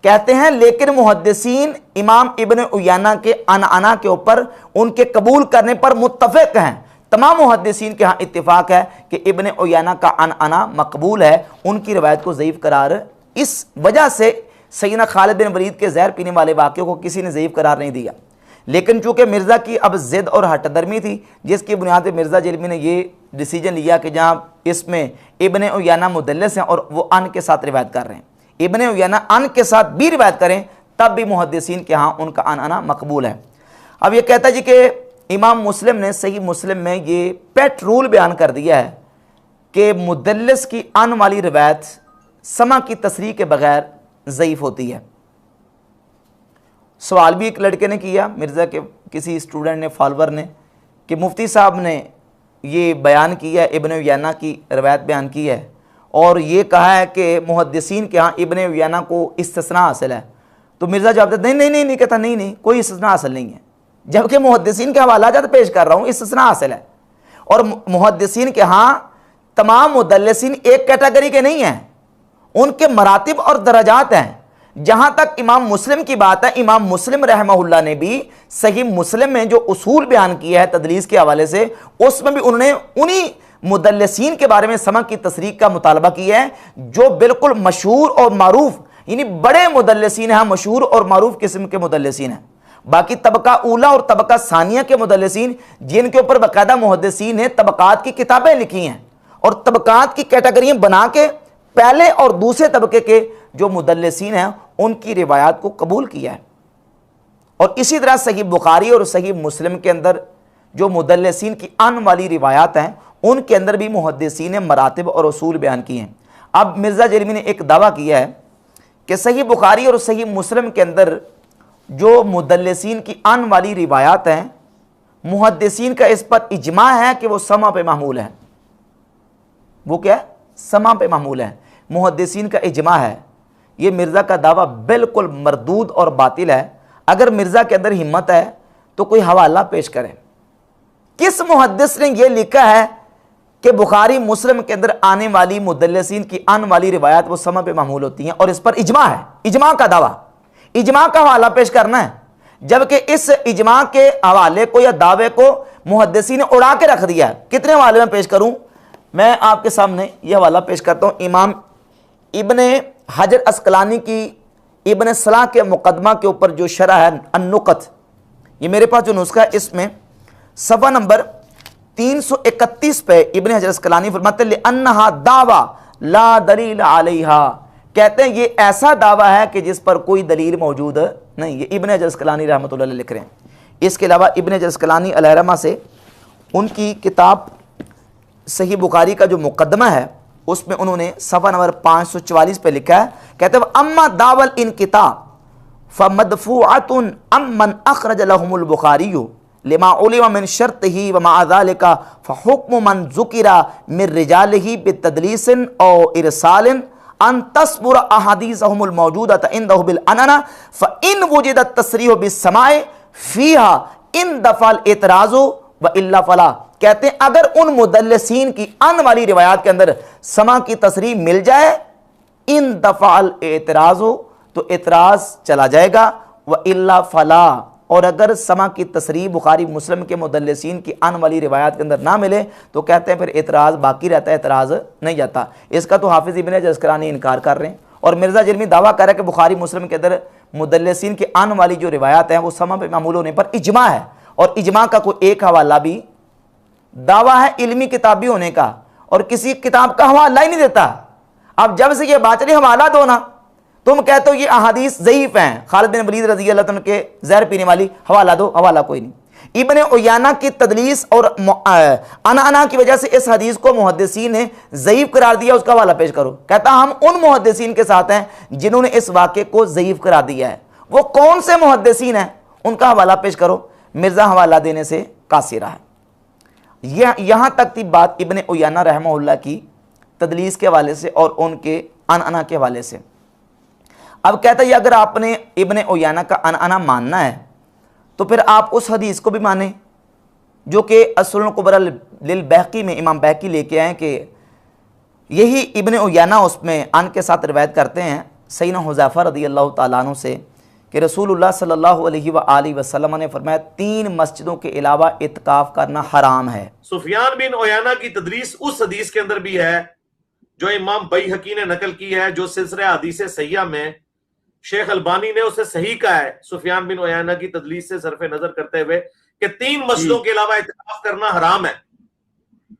कहते हैं लेकिन मुहद्दिसीन इमाम इब्ने उयाना के अनअना के ऊपर उनके कबूल करने पर मुत्तफ़िक़ हैं। तमाम मुहद्दिसीन के यहाँ इत्तिफ़ाक़ है कि इब्ने उयाना का अनअना मकबूल है, उनकी रवायत को ज़ईफ़ करार इस वजह से सैयदना खालिद बिन वलीद के जहर पीने वाले वाक़े को किसी ने ज़ईफ़ करार नहीं दिया। लेकिन चूँकि मिर्ज़ा की अब ज़िद और हटदर्मी थी, जिसकी बुनियाद पर मिर्ज़ा जेलमी ने ये डिसीजन लिया कि जहाँ इसमें इब्ने उयाना मुदल्लिस हैं और वो अन के साथ रिवायत कर रहे हैं, इब्ने उयाना अन के साथ भी रिवायत करें तब भी मुहद्दिसीन के यहाँ उनका अनअना मकबूल है। अब ये कहता है जी कि इमाम मुस्लिम ने सही मुस्लिम में ये पेट रूल बयान कर दिया है कि मुदल्लिस की अन वाली रिवायत समा की तसरीह के बगैर ज़ईफ़ होती है। सवाल भी एक लड़के ने किया, मिर्ज़ा के किसी स्टूडेंट ने, फॉलोवर ने, कि मुफ्ती साहब ने ये बयान किया, इब्ने उयाना की रवायत बयान की है और ये कहा है कि मुहद्दिसीन के यहाँ इब्ने उयाना को इस्तिस्ना हासिल है। तो मिर्ज़ा जवाब देता नहीं कहता नहीं कोई इस्तिस्ना हासिल नहीं है, जबकि मुहद्दिसीन के हवाला जात पेश कर रहा हूँ, इस्तिस्ना हासिल है। और मुहद्दिसीन के यहाँ तमाम मुदल्लिसीन एक कैटेगरी के नहीं हैं, उनके मरातिब और दराजात हैं। जहाँ तक इमाम मुस्लिम की बात है, इमाम मुस्लिम रहमहुल्लाह ने भी सही मुस्लिम में जो उसूल बयान किया है तदलीस के हवाले से, उसमें भी उन्होंने उन्हीं मुदल्लिसीन के बारे में समा की तसरीह का मुतालबा किया है जो बिल्कुल मशहूर और मारूफ, यानी बड़े मुदल्लिसीन हैं, मशहूर और मारूफ किस्म के मुदल्लिसीन हैं। बाकी तबका ऊला और तबका सानिया के मुदल्लिसीन, जिनके ऊपर बाकायदा मुहद्दिसीन ने तबकात की किताबें लिखी हैं और तबकात की कैटेगरियाँ बना के पहले और दूसरे तबके के जो मुदल्लिसीन हैं उनकी रिवायात को कबूल किया है। और इसी तरह सही बुखारी और सही मुस्लिम के अंदर जो मुदल्लिसीन की अन वाली रिवायात हैं उनके अंदर भी मुहद्दिसीन ने मरातिब और उसूल बयान किए हैं। अब मिर्ज़ा जेलमी ने एक दावा किया है कि सही बुखारी और सही मुस्लिम के अंदर जो मुदल्लिसीन की अन वाली रिवायात हैं, मुहद्दिसीन का इस पर इजमा है कि वो समा पे मामूल है। वो क्या है? समा पे मामूल है, मुहद्दिसीन का इजमा है। ये मिर्ज़ा का दावा बिल्कुल मरदूद और बातिल है। अगर मिर्ज़ा के अंदर हिम्मत है तो कोई हवाला पेश करें, किस मुहद्दिस ने यह लिखा है कि बुखारी मुस्लिम के अंदर आने वाली मुदल्लिसीन की अन वाली रिवायात वो समा पे मामूल होती हैं और इस पर इजमा है। इजमा का दावा, इजमा का हवाला पेश करना है, जबकि इस इजमा के हवाले को या दावे को मुहद्दिसीन ने उड़ा के रख दिया है। कितने हवाले में पेश करूं? मैं आपके सामने यह हवाला पेश करता हूं। इमाम इब्ने हजर अस्कलानी की इब्ने सलाह के मुकदमा के ऊपर जो शरह है अन्नुकत, ये मेरे पास जो नुस्खा है इसमें सफ़ा नंबर 331 पे इब्ने हजर अस्कलानी फरमाते हैं अन्नहा दावा ला दलील अलैहा, कहते हैं ये ऐसा दावा है कि जिस पर कोई दलील मौजूद नहीं। ये इब्ने हजर अस्कलानी रहमतुल्लाह अलैह लिख रहे हैं। इसके अलावा इब्ने हजर अस्कलानी अलैहिर्रहमा से उनकी किताब सही बुखारी का जो मुकदमा है उसमें उन्होंने सफ़ा नंबर 544 पे लिखा है, कहते हैं अम्मा दावल इन किताब फ़मदफ़ूअतुन अम्मन अख़रज लहुमुल बुखारी लिमा उलिमा मिन शर्तिही व मा ज़ालिका फ़हुक्मु मन ज़ुकिरा मिन रिजालिही बितदलीसिन औ इरसालिन अन तस्बुर अहादीसहुमुल मौजूदत इंदहु बिल अनना फ़इन वुजिदत तस्रीह बिस्समाए फ़ीहा इन दफ़ल एतराज़ु व इल्ला फ़ला। कहते हैं अगर उन मुदल्लिसीन की आने वाली रिवायात के अंदर समा की तस्रीह मिल जाए, इन दफ़ल एतराज़ु तो एतराज़ चला जाएगा, व इल्ला फ़ला, और अगर समा की तस्रीह बुखारी मुस्लिम के मुदल्लिसीन की आने वाली रिवायात के अंदर ना मिले तो कहते हैं फिर एतराज़ बाकी रहता है, एतराज़ नहीं जाता। इसका तो हाफिज़ इब्न जज़करानी इनकार कर रहे हैं और मिर्ज़ा जिल्मी दावा कर रहा है कि बुखारी मुस्लिम के अंदर मुदल्लिसीन की आने वाली जो रिवायात हैं वो समा पे मामूल होने पर इजमा है, और इजमा का कोई एक हवाला भी दावा है इल्मी किताबी होने का, और किसी किताब का हवाला ही नहीं देता। अब जब से ये बात चली हवाला दो ना, तुम कहते हो ये अहादीस ज़ईफ़ हैं, खालिद बिन वलीद रज़ी अल्लाह तआला के ज़हर पीने वाली, हवाला दो, हवाला कोई नहीं। इब्ने उयाना की तदलीस और अना की वजह से इस हदीस को मुहद्दिसीन ने ज़ईफ़ करार दिया, उसका हवाला पेश करो। कहता हम उन मुहद्दिसीन के साथ हैं जिन्होंने इस वाक़े को ज़ईफ़ करार दिया है। वो कौन से मुहद्दिसीन हैं, उनका हवाला पेश करो। मिर्ज़ा हवाला देने से कासिर है। यहाँ तक थी बात इब्ने उयाना रहमहुल्लाह की तदलीस के हवाले से और उनके अना के हवाले से। अब कहता है अगर आपने इब्ने उयाना का अना मानना है तो फिर आप उस हदीस को भी माने जो कि असुल कुबरा लिल बैकी में इमाम बैकी लेके आए कि यही इब्ने उयाना उसमें अन के साथ रिवायत करते हैं सैयदना हुज़ैफा रज़ियल्लाहु ताला अन्हु से कि रसूलुल्लाह सल्लल्लाहु अलैहि वसल्लम ने फरमाया 3 मस्जिदों के अलावा इत्काफ करना हराम है। सुफियान बिन उयाना की तदरीस उस हदीस के अंदर भी है जो इमाम बैहकी ने नकल की है, जो सिलसिला हदीस सहिया में शेख अलबानी ने उसे सही कहा है सुफियान बिन उयाना की तदलीस से सरफे नजर करते हुए कि 3 मस्जिदों के अलावा इत्काफ करना हराम है।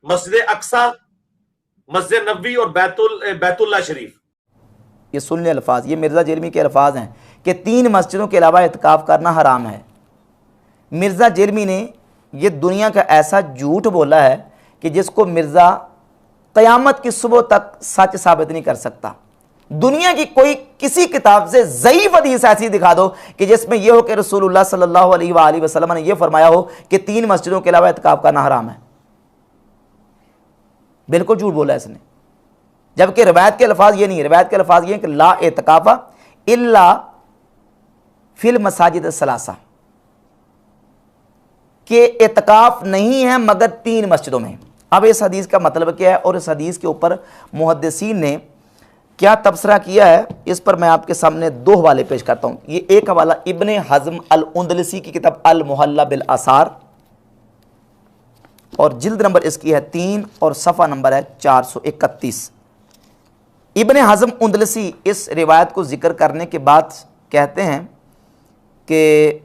मस्जिद अक्सा, मस्जिद नबवी और बैतुल्लाह शरीफ। ये सुन ले अल्फाज, ये मिर्ज़ा जिल्मी के अल्फाज हैं कि 3 मस्जिदों के अलावा इत्काफ करना हराम है। मिर्ज़ा जिल्मी ने ये दुनिया का ऐसा झूठ बोला है कि जिसको मिर्ज़ा क़यामत की सुबह तक सच साबित नहीं कर सकता। दुनिया की कोई किसी किताब से ज़ईफ़ हदीस ऐसी दिखा दो कि जिसमें यह हो कि रसूलुल्लाह सल्लल्लाहु अलैहि वसल्लम ने यह फरमाया हो कि 3 मस्जिदों के अलावा इत्काफ करना हराम है। बिल्कुल झूठ बोला इसने, जबकि रिवायत के अल्फाज ये नहीं है। रिवायत के अल्फाज ये हैं कि ला इत्काफ़ा इल्ला फिल मसाजिद सलासा, के इत्काफ नहीं है मगर 3 मस्जिदों में। अब इस हदीस का मतलब क्या है और इस हदीस के ऊपर मुहद्दिसीन ने क्या तबसरा किया है, इस पर मैं आपके सामने 2 हवाले पेश करता हूँ। ये एक हवाला इब्ने हज़म अल उंदलसी की किताब अल मुहल्ला बिल आसार और जिल्द नंबर इसकी है 3 और सफ़ा नंबर है 431। इब्ने हज़म उंदलसी इस रिवायत को जिक्र करने के बाद कहते हैं कि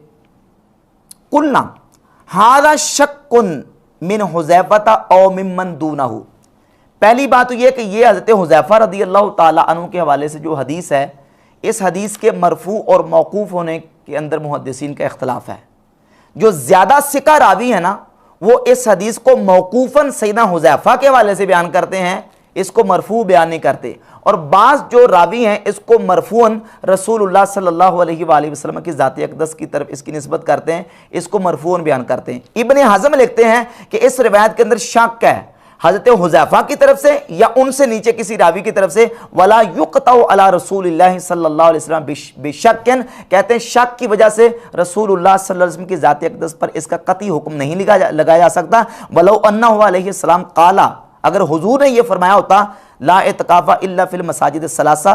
कुलना हादा शक्कुन मिन हुज़ैफ़ता औ मिम्मन दूनहु। पहली बात तो यह कि यह हज़रत हुज़ैफ़ा रज़ियल्लाहु ताला अन्हु के हवाले से जो हदीस है, इस हदीस के मरफू और मौकूफ़ होने के अंदर मुहद्दिसीन का इख्तलाफ है। जो ज़्यादा सिका रावी है ना, वो इस हदीस को मौकूफ़न सैयदना हुज़ैफ़ा के हवाले से बयान करते हैं, इसको मरफू बयान नहीं करते। और बाज़ जो रावी हैं इसको मरफूअन रसूलुल्लाह सल्लल्लाहु अलैहि वसल्लम की ज़ात अक़दस की तरफ इसकी निस्बत करते हैं, इसको मरफूअन बयान करते हैं। इब्ने हज़म लिखते हैं कि इस रिवायत के अंदर शक है हज़रत हुज़ैफ़ा की तरफ से या उनसे नीचे किसी रावी की तरफ से। वला युक़तउ अला रसूलिल्लाह सल्लल्लाहु अलैहि वसल्लम बिशक्किन, कहते हैं शक की वजह से रसूलुल्लाह सल्लल्लाहु अलैहि वसल्लम की ज़ात अक़दस पर इसका कतई हुक्म नहीं लगाया जा सकता। वलौ अन्नहु अलैहि सलाम क़ाला, अगर हुजूर ने यह फरमाया होता ला इत्काफ़ा इल्ला फिल मसाजिद सलासा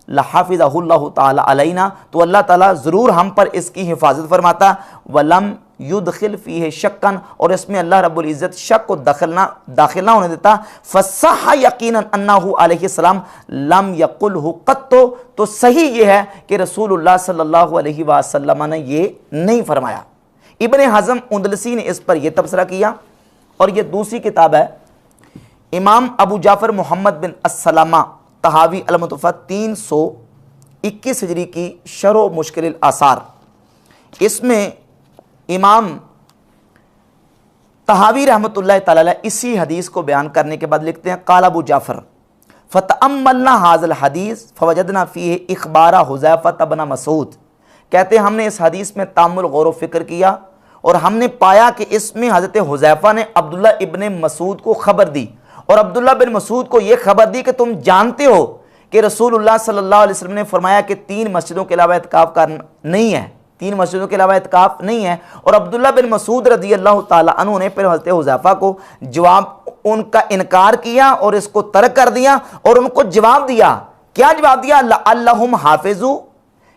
लहाफ़िज़हुल्लाहु ताला अलैना, तो अल्लाह ताला ज़रूर हम पर इसकी हिफाजत फरमाता। वलम युदखिल फ़ीहि शक्कन, और इसमें अल्लाह रब्बुल इज़्ज़त शक को दाखिल ना होने देता। फ़स्सह यकीनन अन्नहु अलैहि सलाम लम यक़ुलहु क़त्तु, तो सही ये है कि रसूलुल्लाह सल्लल्लाहु अलैहि वसल्लम ने ये नहीं फरमाया। इब्ने हज़म उंदलसी ने इस पर यह तबसरा किया। और ये दूसरी किताब है इमाम अबू जाफ़र मोहम्मद बिन अस्सलामा तहावी अल-मुतवफ़्फ़ा 321 हिजरी की शरह मुश्किल आसार, इसमें इमाम तहावी रहमतुल्लाह तआला अलैह इसी हदीस को बयान करने के बाद लिखते हैं काल अबू जाफ़र फ़तअम्मलना हाज़ल हदीस फ़वजदना फ़ीहि इख़बारा हुज़ैफ़ा बिन मसूद। कहते हैं हमने इस हदीस में तामुल गौर व फ़िक्र किया और हमने पाया कि इसमें हज़रत हुज़ैफ़ा ने अब्दुल्ला इब्न मसूद को ख़बर दी और अब्दुल्ला बिन मसूद को यह ख़बर दी कि तुम जानते हो कि रसूलुल्लाह सल्लल्लाहु अलैहि वसल्लम ने फरमाया कि 3 मस्जिदों के अलावा इत्काफ़ करना नहीं है, 3 मस्जिदों के अलावा इत्काफ़ नहीं है। और अब्दुल्ला बिन मसूद रज़ी अल्लाह ताला अन्हु ने फिर हज़रत हुज़ैफ़ा को जवाब उनका इनकार किया और इसको तर्क कर दिया और उनको जवाब दिया। क्या जवाब दिया? लअल्लहुम हाफिज़ू,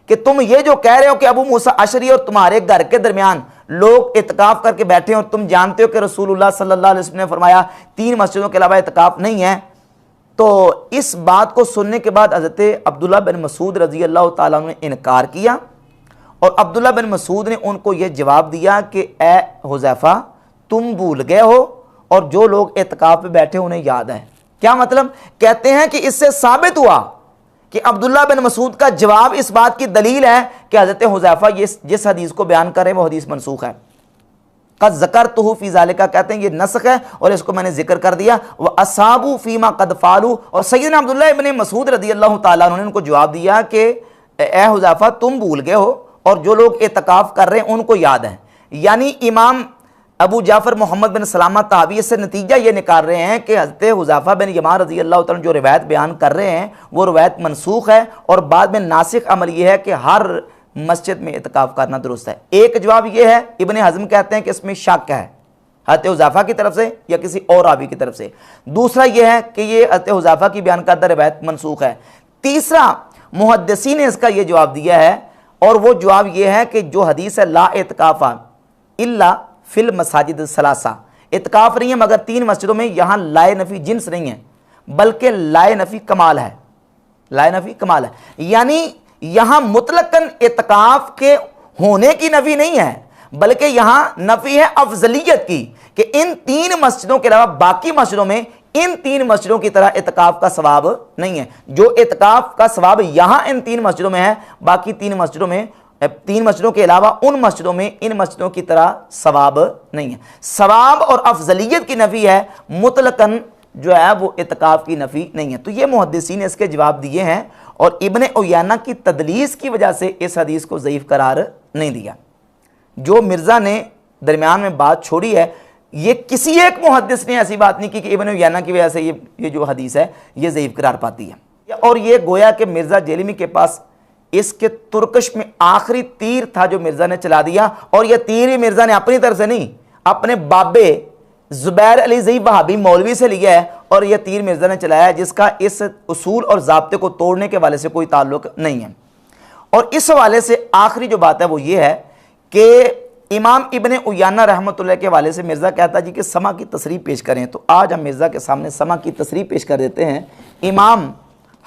कि तुम ये जो कह रहे हो कि अबू मूसा अशरी और तुम्हारे घर के दरमियान लोग इत्काफ करके बैठे और तुम जानते हो कि रसूलुल्लाह सल्लल्लाहु अलैहि वसल्लम ने फरमाया 3 मस्जिदों के अलावा इत्काफ नहीं है। तो इस बात को सुनने के बाद हज़रत अब्दुल्ला बिन मसूद रज़ी अल्लाह ताला ने इनकार किया और अब्दुल्ला बिन मसूद ने उनको ये जवाब दिया कि ए हुज़ैफ़ा, तुम भूल गए हो और जो लोग इत्काफ पे बैठे उन्हें याद है। क्या मतलब? कहते हैं कि इससे साबित हुआ कि अब्दुल्ला बिन मसूद का जवाब इस बात की दलील है कि हज़रत हुज़ैफ़ा जिस हदीस को बयान कर रहे हैं वो हदीस मनसूख है। कद ज़करतुहु फ़ी ज़ालिका, कहते हैं ये नस्ख है और इसको मैंने जिक्र कर दिया। व असाबू फ़ीमा कद फ़ालू, और सैयदना अब्दुल्ला इब्न मसूद रज़ी अल्लाह ताला अन्हु ने उनको जवाब दिया कि ए हुज़ैफ़ा, तुम भूल गए हो और जो लोग इत्काफ़ कर रहे हैं उनको याद है। यानी इमाम अबू जाफ़र मोहम्मद बिन सलामा तहावी इससे नतीजा ये निकाल रहे हैं कि हज़रत हुज़ैफ़ा बिन यमान रज़ी अल्लाह ताला जो रिवायत बयान कर रहे हैं वो रिवायत मनसूख है और बाद में नासिख अमल ये है कि हर मस्जिद में इत्काफ़ करना दुरुस्त है। एक जवाब ये है, इब्न हज़म कहते हैं कि इसमें शक है हज़रत हुज़ैफ़ा की तरफ से या किसी और रावी की तरफ से। दूसरा ये है कि ये हज़रत हुज़ैफ़ा की बयान करदा रिवायत मनसूख है। तीसरा, मुहद्दिसीन ने इसका ये जवाब दिया है और वो जवाब ये है कि जो हदीस है ला इत्काफ़ा इल्ला फिल मसाजिद सलासा, इत्काफ़ नहीं है मगर 3 मस्जिदों में, यहाँ लाए नफ़ी जिन्स नहीं है बल्कि लाए नफ़ी कमाल है, लाए नफ़ी कमाल है। यानी यहाँ मुतलकन इत्काफ़ के होने की नफ़ी नहीं है बल्कि यहाँ नफ़ी है अफजलियत की कि इन 3 मस्जिदों के अलावा बाकी मस्जिदों में इन 3 मस्जिदों की तरह इत्काफ़ का सवाब नहीं है। जो इत्काफ़ का सवाब यहाँ इन 3 मस्जिदों में है, बाकी 3 मस्जिदों के अलावा उन मस्जिदों में इन मस्जिदों की तरह सवाब नहीं है। सवाब और अफजलियत की नफ़ी है, मुतलकन जो है वो इत्काफ़ की नफ़ी नहीं है। तो ये मुहद्दिसीन ने इसके जवाब दिए हैं और इब्न उयैना की तदलीस की वजह से इस हदीस को ज़ईफ़ करार नहीं दिया। जो मिर्ज़ा ने दरमियान में बात छोड़ी है, ये किसी एक मुहद्दिस ने ऐसी बात नहीं की कि इब्न उयैना की वजह से ये जो हदीस है ये ज़ईफ़ करार पाती है। और ये गोया कि मिर्ज़ा जेलिमी के पास इसके तुर्कश में आखिरी तीर था जो मिर्ज़ा ने चला दिया, और यह तीर ही मिर्ज़ा ने अपनी तरफ से नहीं, अपने बाबे ज़ुबैर अली ज़ई वहाबी मौलवी से लिया है और यह तीर मिर्ज़ा ने चलाया है जिसका इस उसूल और ज़ाब्ते को तोड़ने के वाले से कोई ताल्लुक़ नहीं है। और इस हवाले से आखिरी जो बात है वो ये है कि इमाम इब्न उयैना रहमतुल्लाह के हवाले से मिर्ज़ा कहता जी कि समा की तसरीह पेश करें, तो आज हम मिर्ज़ा के सामने समा की तसरीह पेश कर देते हैं। इमाम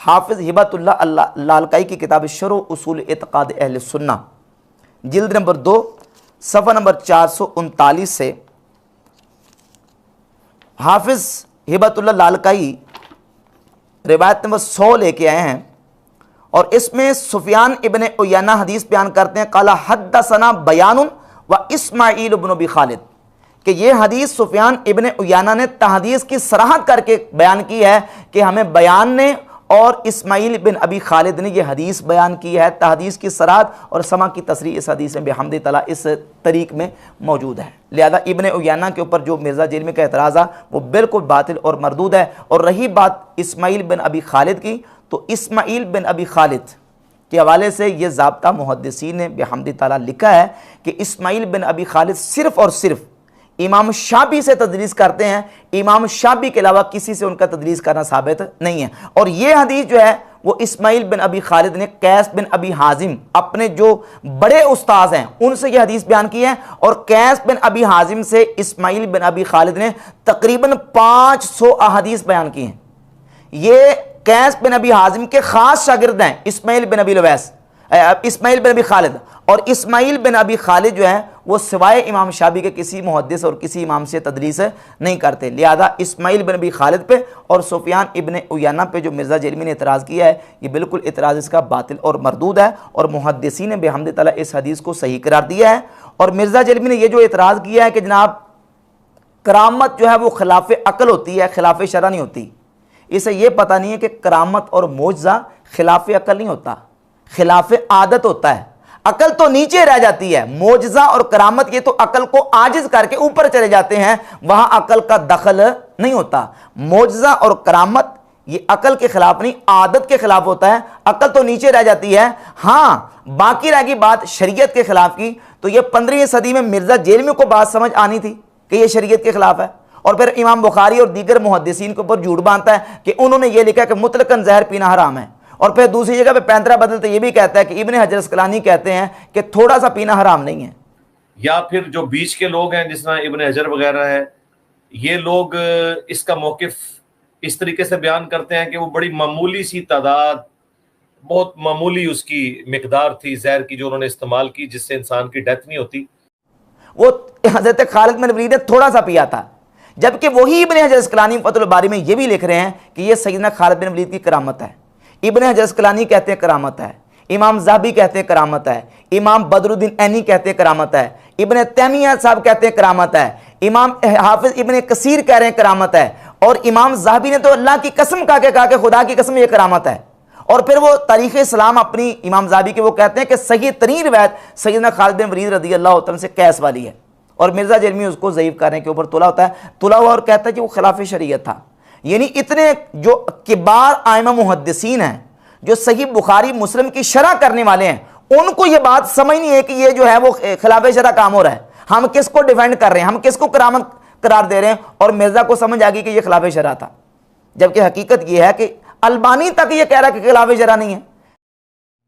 हाफिज़ हिबतुल्लाह लालकाई की किताब शरह उसूल इत्क़ाद अहले सुन्ना जिल्द नंबर 2 सफ़ा नंबर 439 से हाफिज़ हिबतुल्लाह लालकाई रिवायत नंबर 100 लेके आए हैं और इसमें सुफियान इब्न उयैना हदीस बयान करते हैं क़ाला हद्दसना बयानुन व इस्माईल इब्न अबी खालिद, कि ये हदीस सुफियान इब्न उयैना ने तहदीस की सराहत करके बयान की है कि हमें बयान ने और इस्माईल बिन अबी खालिद ने यह हदीस बयान की है। तहदीस की सराहत और समा की तसरीह इस हदीस में बिहम्दि तआला इस तरीक़ में मौजूद है। लिहाजा इब्न उयैना के ऊपर जो मिर्ज़ा जेलमी का एतराज़ है वो बिल्कुल बातिल और मरदूद है। और रही बात इस्माईल बिन अबी खालिद की, तो इस्माईल बिन अबी खालिद के हवाले से ये ज़ाब्ता मुहद्दिसीन ने बिहम्दि तआला लिखा है कि इस्माईल बिन अबी खालिद सिर्फ़ और सिर्फ इमाम शाबी से तदरीस करते हैं, इमाम शाबी के अलावा किसी से उनका तदरीस करना साबित नहीं है। और ये हदीस जो है वो इस्माईल बिन अबी खालिद ने कैस बिन अबी हाजिम, अपने जो बड़े उस्ताद हैं उनसे ये हदीस बयान की है और कैस बिन अबी हाजिम से इस्माईल बिन अबी खालिद ने तकरीबन 500 अहादीस बयान की हैं। ये कैस बिन अबी हाजिम के ख़ास शागिर्द हैं इस्माईल बिन अबी लवैस, इस्माईल बिन अबी खालिद। और इस्माईल बिन अबी खालिद जो है वो सिवाय इमाम शाबी के किसी मुहद्दिस और किसी इमाम से तदरीस नहीं करते। लिहाजा इस्माईल बिन अबी खालिद पे और सुफियान इब्न उयैना पे जो मिर्ज़ा जेलमी ने एतराज़ किया है ये बिल्कुल एतराज़ इसका बातिल और मरदूद है और मुहद्दिसीन ने बिहम्दि तआला इस हदीस को सही करार दिया है। और मिर्ज़ा जेलमी ने ये जो एतराज़ किया है कि जनाब करामत जो है वो खिलाफ अक़ल होती है, खिलाफ शरअ नहीं होती, इसे ये पता नहीं है कि करामत और मोजज़ा खिलाफ अकल नहीं होता, खिलाफ आदत होता है। अकल तो नीचे रह जाती है, मोजज़ा और करामत ये तो अकल को आजिज करके ऊपर चले जाते हैं, वहां अकल का दखल नहीं होता। मोजज़ा और करामत ये अकल के खिलाफ नहीं, आदत के खिलाफ होता है। अकल तो नीचे रह जाती है। हाँ, बाकी रह गई बात शरीयत के खिलाफ की, तो ये 15वीं सदी में मिर्जा जेलमी को बात समझ आनी थी कि ये शरीयत के खिलाफ है, और फिर इमाम बुखारी और दीगर मुहद्दिसीन के ऊपर झूठ बांधता है कि उन्होंने ये लिखा कि मुतलकन जहर पीना हराम है, और फिर दूसरी जगह पे पैंतरा बदलते ये भी कहता है कि इब्ने हजर अस्कलानी कहते हैं कि थोड़ा सा पीना हराम नहीं है। या फिर जो बीच के लोग हैं जिस तरह इब्ने हजर वगैरह है, ये लोग इसका मौकिफ इस तरीके से बयान करते हैं कि वो बड़ी मामूली सी तादाद, बहुत मामूली उसकी मिकदार थी जहर की जो उन्होंने इस्तेमाल की, जिससे इंसान की डेथ नहीं होती। वो हजरत खालिद बिन वलीद ने थोड़ा सा पिया था, जबकि वही इब्ने हजर अस्कलानी फतहुल बारी में ये भी लिख रहे हैं कि ये सैयदना खालिद बिन वलीद की करामत है। इब्ने हजर अस्कलानी कहते हैं करामत है, इमाम ज़हाबी कहते हैं करामत है, इमाम बदरुद्दीन ऐनी कहते हैं करामत है, इब्ने तैमिया साहब कहते हैं करामत है, इमाम हाफिज इब्ने कसीर कह रहे हैं करामत है, और इमाम ज़हाबी ने तो अल्लाह की कसम खा के कहा कि खुदा की कसम ये करामत है। और फिर वो तारीख़ इस्लाम अपनी इमाम ज़हाबी के वो कहते हैं कि सही तरीन रिवायत सैयदना खालिद बिन वलीद रज़ी अल्लाह तआला से कैस वाली है, और मिर्ज़ा जेलमी उसको ज़ईफ़ करने के ऊपर तुला होता है, तुला हुआ, और कहता है कि वो खिलाफ शरीयत था। यानी इतने जो किबार आइमा मुहद्दिसीन हैं, जो सही बुखारी मुस्लिम की शरह करने वाले हैं, उनको ये बात समझ नहीं है कि ये जो है वो खिलाफ शरह काम हो रहा है, हम किसको डिफेंड कर रहे हैं, हम किसको करामत करार दे रहे हैं। और मिर्जा को समझ आ गई कि ये खिलाफ शरह था, जबकि हकीकत ये है कि अलबानी तक ये कह रहा है कि खिलाफ शरह नहीं है।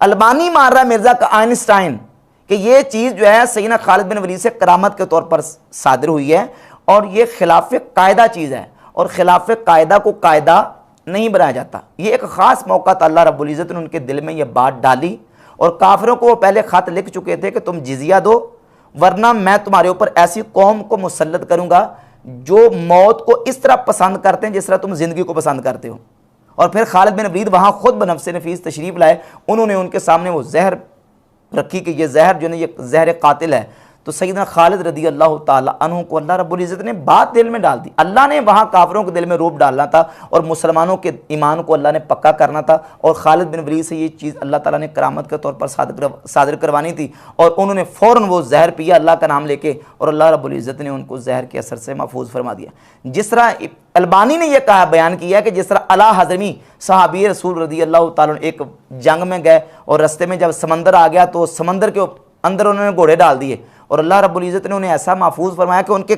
अलबानी मान रहा है मिर्जा का आइंस्टाइन कि ये चीज़ जो है सैयदना खालिद बिन वलीद से करामत के तौर पर सादिर हुई है, और ये खिलाफ कायदा चीज़ है, और खिलाफ कायदा को कायदा नहीं बनाया जाता। ये एक ख़ास मौका था, अल्लाह रब्बुल इज़्ज़त ने उनके दिल में ये बात डाली, और काफिरों को वो पहले ख़त लिख चुके थे कि तुम जिजिया दो, वरना मैं तुम्हारे ऊपर ऐसी कौम को मुसल्लत करूँगा जो मौत को इस तरह पसंद करते हैं जिस तरह तुम ज़िंदगी को पसंद करते हो। और फिर खालिद बिन वलीद वहाँ खुद बनफ्से नफीस तशरीफ़ लाए, उन्होंने उनके सामने वो जहर रखी कि ये जहर जो है ये जहर कातिल है। तो सैयदना खालिद रदी अल्लाह ताला अन्हु को अल्लाह रब्बुल इज़्ज़त ने बात दिल में डाल दी। अल्लाह ने वहाँ काफिरों के दिल में रोब डालना था और मुसलमानों के ईमान को अल्लाह ने पक्का करना था, और खालिद बिन वलीद से ये चीज़ अल्लाह ताला ने करामत के तौर पर सादिर करवानी थी, और उन्होंने फ़ौरन वो जहर पिया अल्लाह का नाम लेके, और अल्लाह रब्बुल इज़्ज़त ने उनको जहर के असर से महफूज फरमा दिया। जिस तरह अलबानी ने यह कहा, बयान किया कि जिस तरह अला हज़मी सहाबी रसूल रदी अल्लाह ताला एक जंग में गए और रस्ते में जब समंदर आ गया तो समंदर के अंदर उन्होंने घोड़े डाल दिए, और अल्लाह रब्बुल इज़्ज़त ने उन्हें ऐसा महफूज फरमाया कि उनके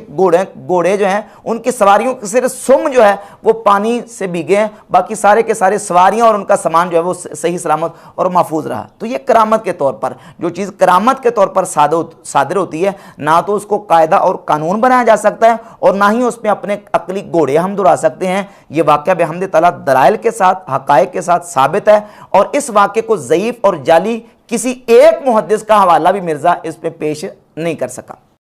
घोड़े जो हैं उनकी सवारियों के सिर्फ सुम जो है वो पानी से भीगे हैं, बाकी सारे के सारे सवारियां और उनका सामान जो है वो सही सलामत और महफूज रहा। तो ये करामत के तौर पर, जो चीज़ करामत के तौर पर सादिर होती है, ना तो उसको कायदा और कानून बनाया जा सकता है और ना ही उसमें अपने अकली घोड़े हम दुरा सकते हैं। ये वाक़या बेहम्द ताला दलाइल के साथ, हक़ाइक़ के साथ साबित है, और इस वाक़े को ज़ईफ़ और जाली किसी एक मुहद्दिस का हवाला भी मिर्ज़ा इस पे पेश नहीं कर सका।